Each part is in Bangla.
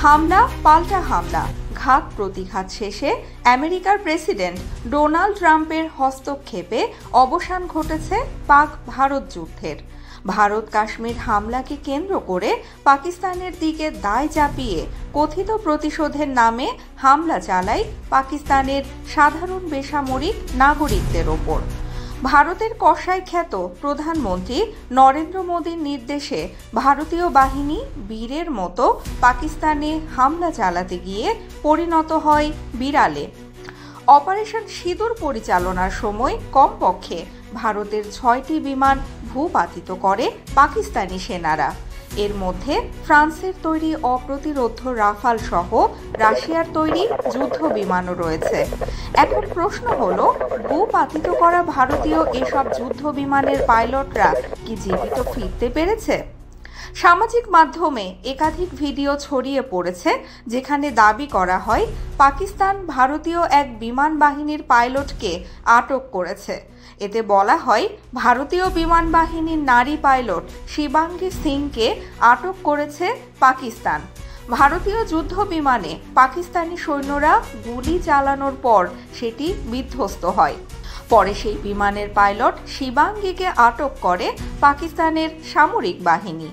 হামলা পাল্টা হামলা, ঘাত প্রতিঘাত শেষে আমেরিকার প্রেসিডেন্ট ডোনাল্ড ট্রাম্পের হস্তক্ষেপে অবসান ঘটেছে পাক ভারত যুদ্ধের। ভারত কাশ্মীর হামলাকে কেন্দ্র করে পাকিস্তানের দিকে দায় চাপিয়ে কথিত প্রতিশোধের নামে হামলা চালায় পাকিস্তানের সাধারণ বেসামরিক নাগরিকদের ওপর। ভারতের কসাই খ্যাত প্রধানমন্ত্রী নরেন্দ্র মোদীর নির্দেশে ভারতীয় বাহিনী বীরের মতো পাকিস্তানে হামলা চালাতে গিয়ে পরিণত হয় বিড়ালে। অপারেশন সিঁদুর পরিচালনার সময় কমপক্ষে ভারতের 6টি বিমান ভূপাতিত করে পাকিস্তানি সেনারা। এর মধ্যে ফ্রান্সের তৈরি অপ্রতিরোধ্য রাফাল সহ রাশিয়ার তৈরি যুদ্ধ বিমানও রয়েছে। এখন প্রশ্ন হলো, ভূপাতিত করা ভারতীয় এসব যুদ্ধ বিমানের পাইলটরা কি জীবিত ফিরতে পেরেছে? সামাজিক মাধ্যমে একাধিক ভিডিও ছড়িয়ে পড়েছে যেখানে দাবি করা হয় পাকিস্তান ভারতীয় এক বিমান বাহিনীর পাইলটকে আটক করেছে। এতে বলা হয় ভারতীয় বিমান বাহিনীর নারী পাইলট শিবাঙ্গী সিংকে আটক করেছে পাকিস্তান। ভারতীয় যুদ্ধ বিমানে পাকিস্তানি সৈন্যরা গুলি চালানোর পর সেটি বিধ্বস্ত হয়। পরে সেই বিমানের পাইলট শিবাঙ্গীকে আটক করে পাকিস্তানের সামরিক বাহিনী।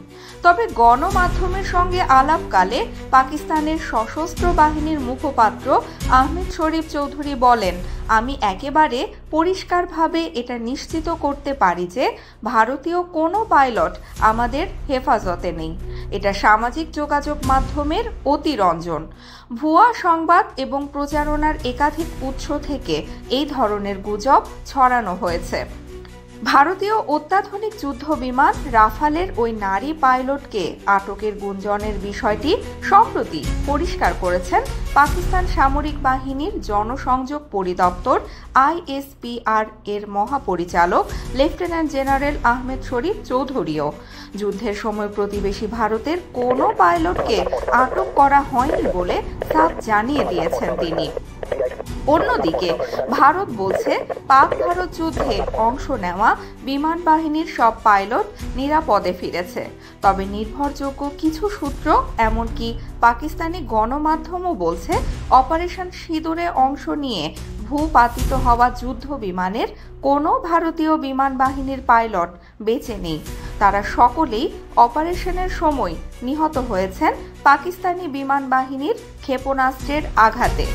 তবে গণমাধ্যমের সঙ্গে আলাপকালে পাকিস্তানের সশস্ত্র বাহিনীর মুখপাত্র আহমেদ শরীফ চৌধুরী বলেন, আমি একেবারে পরিষ্কারভাবে এটা নিশ্চিত করতে পারি যে ভারতীয় কোনো পাইলট আমাদের হেফাজতে নেই। এটা সামাজিক যোগাযোগ মাধ্যমের অতিরঞ্জন, ভুয়া সংবাদ এবং প্রচারণার একাধিক উৎস থেকে এই ধরনের গুজব ছড়ানো হয়েছে। ভারতীয় অত্যাধুনিক যুদ্ধ বিমান রাফালের ওই নারী পাইলটকে আটকের গুঞ্জনের বিষয়টি সম্প্রতি পরিষ্কার করেছেন পাকিস্তান সামরিক বাহিনীর জনসংযোগ পরিদপ্তর ISPR এর মহাপরিচালক লেফটেন্যান্ট জেনারেল আহমেদ শরীফ চৌধুরীও। যুদ্ধের সময় প্রতিবেশী ভারতের কোনো পাইলটকে আটক করা হয়নি বলে সাফ জানিয়ে দিয়েছেন তিনি। অন্যদিকে ভারত বলছে পাক ভারত যুদ্ধে অংশ নেওয়া বিমান বাহিনীর সব পাইলট নিরাপদে ফিরেছে। তবে নির্ভরযোগ্য কিছু সূত্র এমনকি পাকিস্তানি গণমাধ্যমও বলছে অপারেশন সিঁদুরে অংশ নিয়ে ভূপাতিত হওয়া যুদ্ধ বিমানের কোনো ভারতীয় বিমান বাহিনীর পাইলট বেঁচে নেই। তারা সকলেই অপারেশনের সময় নিহত হয়েছেন পাকিস্তানি বিমান বাহিনীর ক্ষেপণাস্ত্রের আঘাতে।